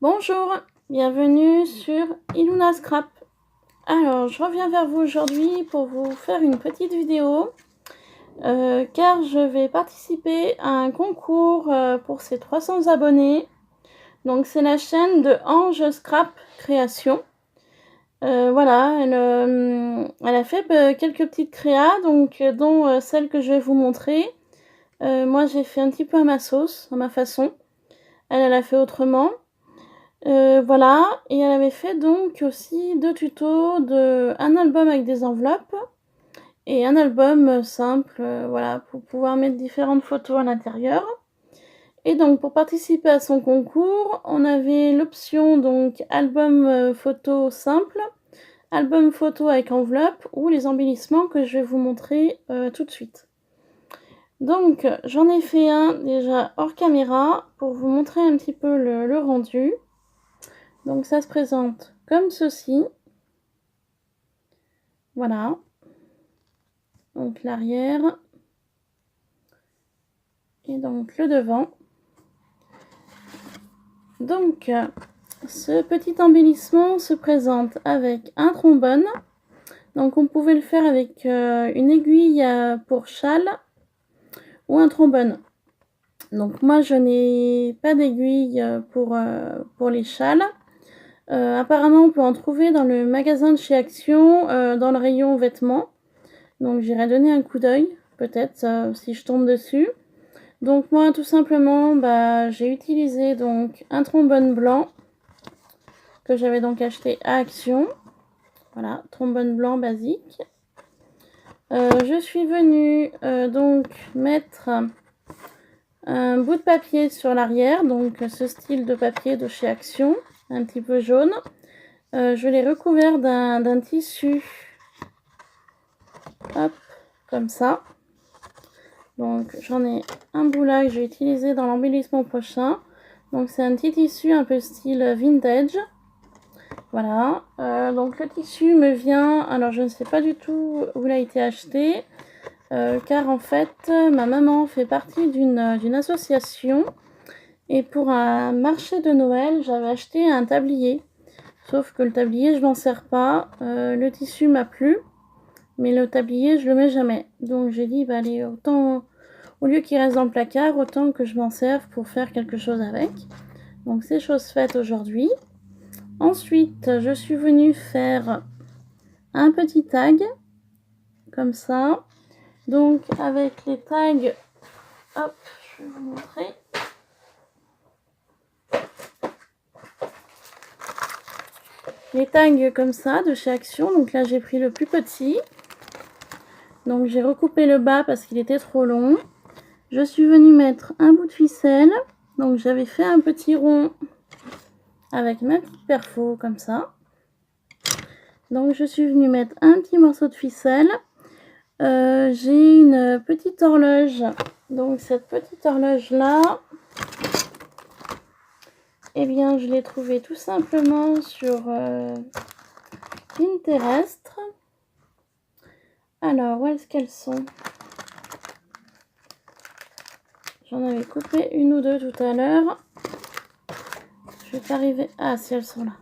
Bonjour, bienvenue sur Iluna Scrap. Alors, je reviens vers vous aujourd'hui pour vous faire une petite vidéo car je vais participer à un concours pour ces 300 abonnés. Donc, c'est la chaîne de Ange Scrap Création. Voilà, elle a fait quelques petites créas, donc, dont celle que je vais vous montrer. Moi, j'ai fait un petit peu à ma sauce, à ma façon. Elle a fait autrement. Voilà, et elle avait fait donc aussi 2 tutos un album avec des enveloppes et un album simple, voilà, pour pouvoir mettre différentes photos à l'intérieur. Et donc pour participer à son concours, on avait l'option donc album photo simple, album photo avec enveloppe ou les embellissements que je vais vous montrer tout de suite. Donc j'en ai fait un déjà hors caméra pour vous montrer un petit peu le rendu. Donc ça se présente comme ceci. Voilà. Donc l'arrière. Et donc le devant. Donc ce petit embellissement se présente avec un trombone. Donc on pouvait le faire avec une aiguille pour châle ou un trombone. Donc moi je n'ai pas d'aiguille pour les châles. Apparemment on peut en trouver dans le magasin de chez Action, dans le rayon vêtements. Donc j'irai donner un coup d'œil, peut-être si je tombe dessus. Donc moi tout simplement j'ai utilisé donc un trombone blanc que j'avais donc acheté à Action. Voilà, trombone blanc basique. Je suis venue donc mettre un bout de papier sur l'arrière, donc ce style de papier de chez Action, un petit peu jaune. Je l'ai recouvert d'un tissu, hop, comme ça. Donc j'en ai un bout là que j'ai utilisé dans l'embellissement prochain. Donc c'est un petit tissu un peu style vintage. Voilà. Donc le tissu me vient, alors je ne sais pas du tout où il a été acheté. Car en fait ma maman fait partie d'une association. Et pour un marché de Noël, j'avais acheté un tablier. Sauf que le tablier je m'en sers pas. Le tissu m'a plu. Mais le tablier je le mets jamais. Donc j'ai dit allez, autant... Au lieu qu'il reste dans le placard, autant que je m'en serve pour faire quelque chose avec. Donc c'est chose faite aujourd'hui. Ensuite, je suis venue faire un petit tag, comme ça. Donc avec les tags, hop, je vais vous montrer. Les tags comme ça, de chez Action. Donc là, j'ai pris le plus petit. Donc j'ai recoupé le bas parce qu'il était trop long. Je suis venue mettre un bout de ficelle. Donc j'avais fait un petit rond avec ma petite perfo comme ça. Donc je suis venue mettre un petit morceau de ficelle. J'ai une petite horloge. Donc cette petite horloge là, eh bien je l'ai trouvée tout simplement sur Pinterest. Alors où est-ce qu'elles sont? J'en avais coupé une ou deux tout à l'heure. Je vais pas arriver. Ah si, elles sont là.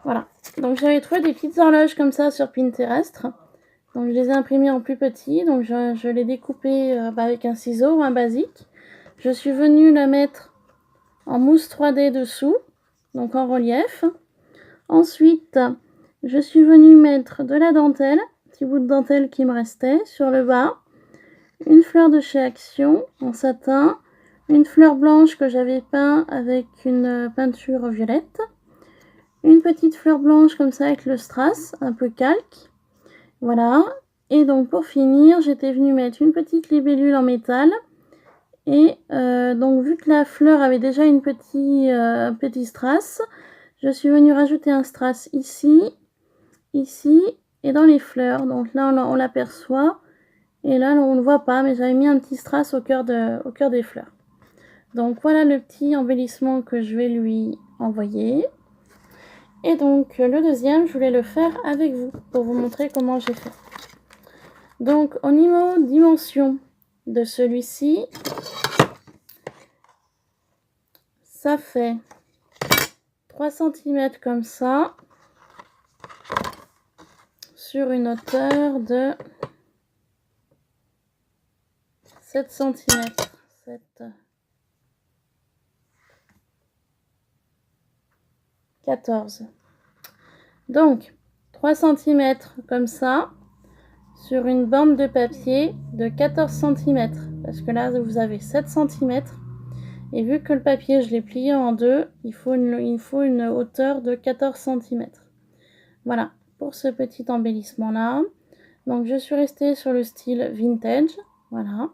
Voilà. Donc j'avais trouvé des petites horloges comme ça sur Pinterest. Donc je les ai imprimées en plus petit. Donc je l'ai découpé avec un ciseau ou un basique. Je suis venue la mettre en mousse 3D dessous. Donc en relief. Ensuite, je suis venue mettre de la dentelle. Petit bout de dentelle qui me restait sur le bas. Une fleur de chez Action en satin. Une fleur blanche que j'avais peint avec une peinture violette. Une petite fleur blanche comme ça avec le strass, un peu calque. Voilà. Et donc pour finir, j'étais venue mettre une petite libellule en métal. Et donc vu que la fleur avait déjà une petit strass, je suis venue rajouter un strass ici, ici et dans les fleurs. Donc là on l'aperçoit. Et là on ne le voit pas, mais j'avais mis un petit strass au cœur des fleurs. Donc voilà le petit embellissement que je vais lui envoyer. Et donc le deuxième, je voulais le faire avec vous pour vous montrer comment j'ai fait. Donc au niveau dimension de celui-ci, ça fait 3 cm comme ça, sur une hauteur de 7 cm. 7, 14. Donc, 3 cm comme ça, sur une bande de papier de 14 cm. Parce que là, vous avez 7 cm. Et vu que le papier, je l'ai plié en deux, il faut une hauteur de 14 cm. Voilà, pour ce petit embellissement-là. Donc, je suis restée sur le style vintage. Voilà.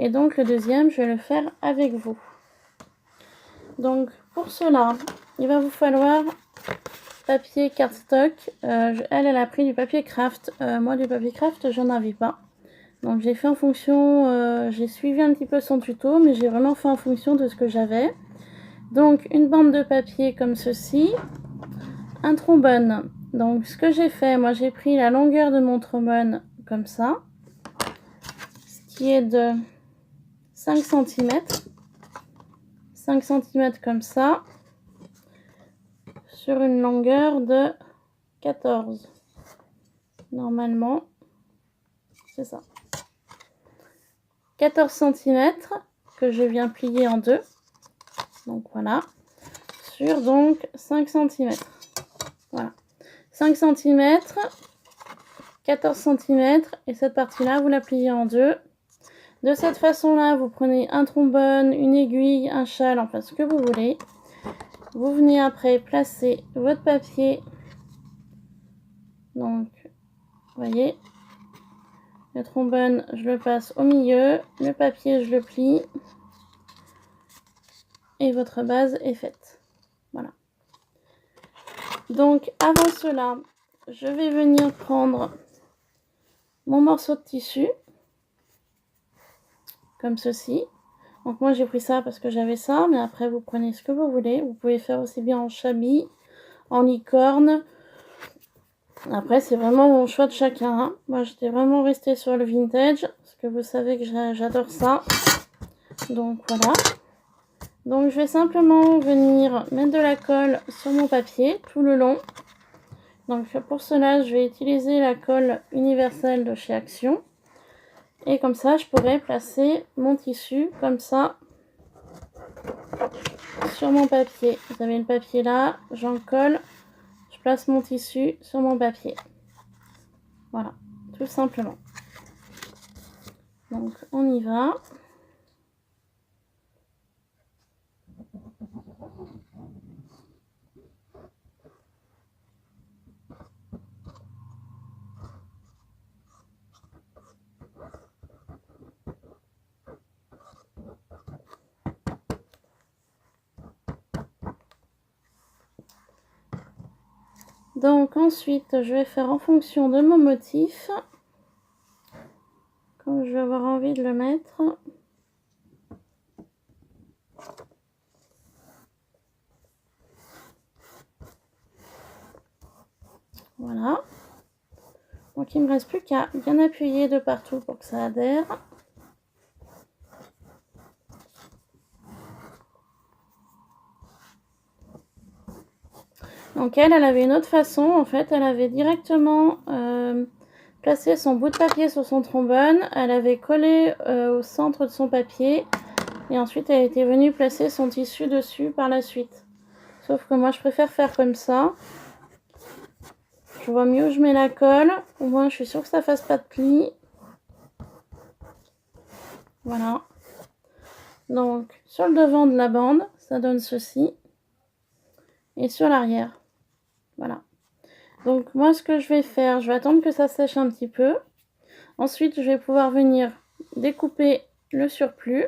Et donc, le deuxième, je vais le faire avec vous. Donc, pour cela, il va vous falloir papier cardstock. Elle a pris du papier craft. Moi, du papier craft, j'en avais pas. Donc, j'ai fait en fonction... j'ai suivi un petit peu son tuto, mais j'ai vraiment fait en fonction de ce que j'avais. Donc, une bande de papier comme ceci. Un trombone. Donc, ce que j'ai fait, moi, j'ai pris la longueur de mon trombone comme ça. Ce qui est de 5 cm. 5 cm comme ça. Sur une longueur de 14. Normalement, c'est ça. 14 cm que je viens plier en deux. Donc, voilà. Sur donc 5 cm. Voilà. 5 cm, 14 cm, et cette partie-là, vous la pliez en deux. De cette façon-là, vous prenez un trombone, une aiguille, un châle, enfin ce que vous voulez. Vous venez après placer votre papier. Donc, vous voyez, le trombone, je le passe au milieu, le papier, je le plie. Et votre base est faite. Voilà. Donc, avant cela, je vais venir prendre mon morceau de tissu. Comme ceci. Donc moi j'ai pris ça parce que j'avais ça, mais après vous prenez ce que vous voulez. Vous pouvez faire aussi bien en chablis, en licorne. Après c'est vraiment mon choix de chacun. Hein. Moi j'étais vraiment restée sur le vintage, parce que vous savez que j'adore ça. Donc voilà. Donc je vais simplement venir mettre de la colle sur mon papier tout le long. Donc pour cela je vais utiliser la colle universelle de chez Action. Et comme ça, je pourrais placer mon tissu comme ça sur mon papier. Vous avez le papier là, j'en colle, je place mon tissu sur mon papier. Voilà, tout simplement. Donc, on y va. Donc ensuite, je vais faire en fonction de mon motif, comme je vais avoir envie de le mettre. Voilà. Donc il ne me reste plus qu'à bien appuyer de partout pour que ça adhère. Donc elle avait une autre façon, en fait, elle avait directement placé son bout de papier sur son trombone, elle avait collé au centre de son papier, et ensuite elle était venue placer son tissu dessus par la suite. Sauf que moi je préfère faire comme ça. Je vois mieux où je mets la colle, au moins je suis sûre que ça fasse pas de plis. Voilà. Donc sur le devant de la bande, ça donne ceci, et sur l'arrière. Voilà. Donc moi ce que je vais faire, je vais attendre que ça sèche un petit peu. Ensuite je vais pouvoir venir découper le surplus.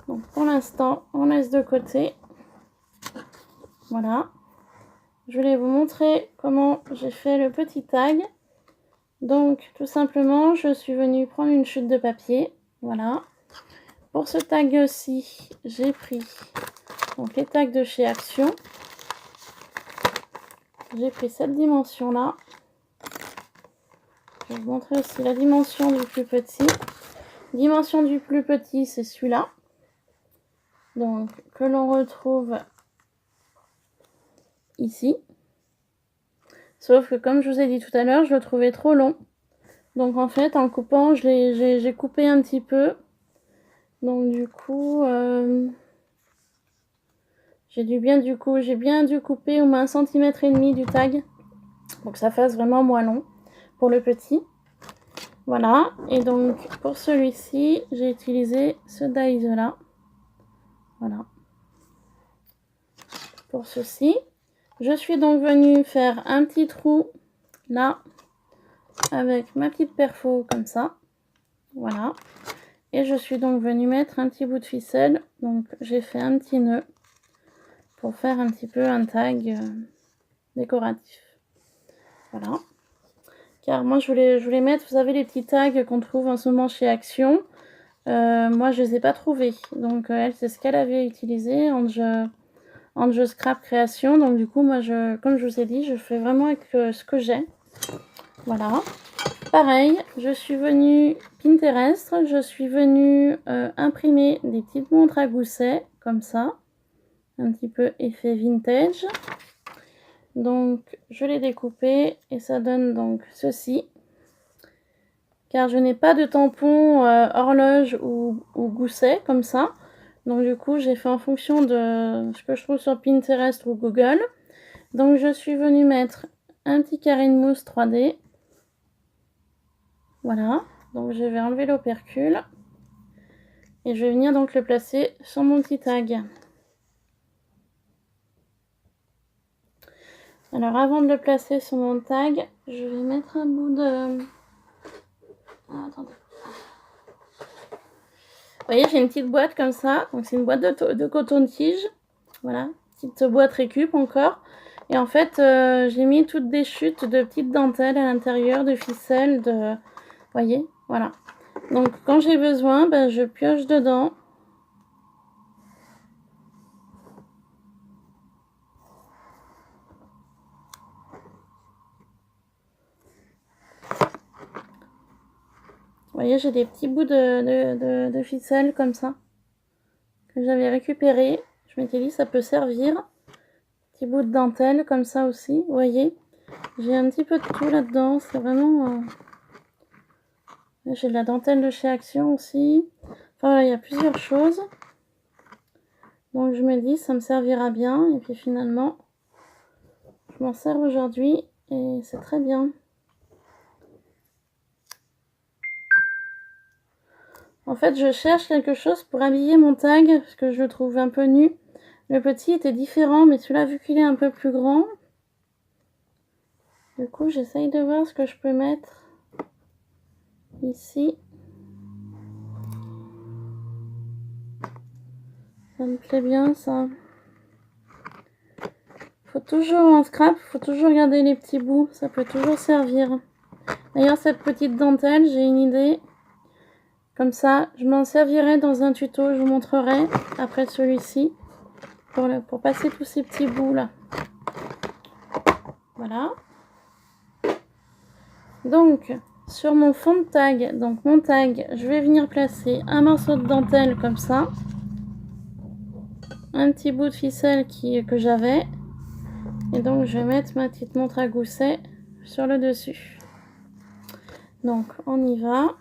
Donc pour l'instant on laisse de côté. Voilà. Je voulais vous montrer comment j'ai fait le petit tag. Donc tout simplement je suis venue prendre une chute de papier. Voilà. Pour ce tag aussi j'ai pris donc les tags de chez Action. J'ai pris cette dimension là. Je vais vous montrer aussi la dimension du plus petit. Dimension du plus petit, c'est celui-là. Donc, que l'on retrouve ici. Sauf que comme je vous ai dit tout à l'heure, je le trouvais trop long. Donc en fait, en coupant, j'ai coupé un petit peu. Donc du coup, j'ai bien dû couper au moins 1,5 cm du tag. Pour que ça fasse vraiment moins long pour le petit. Voilà. Et donc pour celui-ci, j'ai utilisé ce dies là. Voilà. Pour ceci, je suis donc venue faire un petit trou là avec ma petite perfo comme ça. Voilà. Et je suis donc venue mettre un petit bout de ficelle. Donc j'ai fait un petit nœud pour faire un petit peu un tag décoratif. Voilà. Car moi je voulais mettre, vous savez, les petits tags qu'on trouve en ce moment chez Action. Moi je les ai pas trouvés. Donc elle, c'est ce qu'elle avait utilisé en jeu scrap création. Donc du coup moi comme je vous ai dit, je fais vraiment avec ce que j'ai. Voilà. Pareil, je suis venue Pinterest, je suis venue imprimer des petites montres à gousset comme ça, un petit peu effet vintage. Donc je l'ai découpé et ça donne donc ceci. Car je n'ai pas de tampon horloge ou gousset comme ça. Donc du coup j'ai fait en fonction de ce que je trouve sur Pinterest ou Google. Donc je suis venue mettre un petit carré de mousse 3D. Voilà, donc je vais enlever l'opercule. Et je vais venir donc le placer sur mon petit tag. Alors avant de le placer sur mon tag, je vais mettre un bout de... Ah, attendez. Vous voyez, j'ai une petite boîte comme ça. Donc c'est une boîte de coton-tige. Voilà, petite boîte récup encore. Et en fait, j'ai mis toutes des chutes de petites dentelles à l'intérieur, de ficelles, de... Vous voyez, voilà. Donc quand j'ai besoin, ben, je pioche dedans. Vous voyez, j'ai des petits bouts de ficelle comme ça, que j'avais récupéré. Je m'étais dit, ça peut servir. Petit bout de dentelle comme ça aussi, vous voyez. J'ai un petit peu de tout là-dedans, c'est vraiment... J'ai de la dentelle de chez Action aussi. Enfin, voilà, il y a plusieurs choses. Donc je me dis, ça me servira bien. Et puis finalement, je m'en sers aujourd'hui et c'est très bien. En fait, je cherche quelque chose pour habiller mon tag, parce que je le trouve un peu nu. Le petit était différent, mais celui-là, vu qu'il est un peu plus grand, du coup, j'essaye de voir ce que je peux mettre ici. Ça me plaît bien, ça. Faut toujours en scrap, faut toujours garder les petits bouts, ça peut toujours servir. D'ailleurs, cette petite dentelle, j'ai une idée. Comme ça, je m'en servirai dans un tuto, je vous montrerai après celui-ci pour passer tous ces petits bouts là. Voilà. Donc, sur mon fond de tag, donc mon tag, je vais venir placer un morceau de dentelle comme ça. Un petit bout de ficelle que j'avais. Et donc, je vais mettre ma petite montre à gousset sur le dessus. Donc, on y va.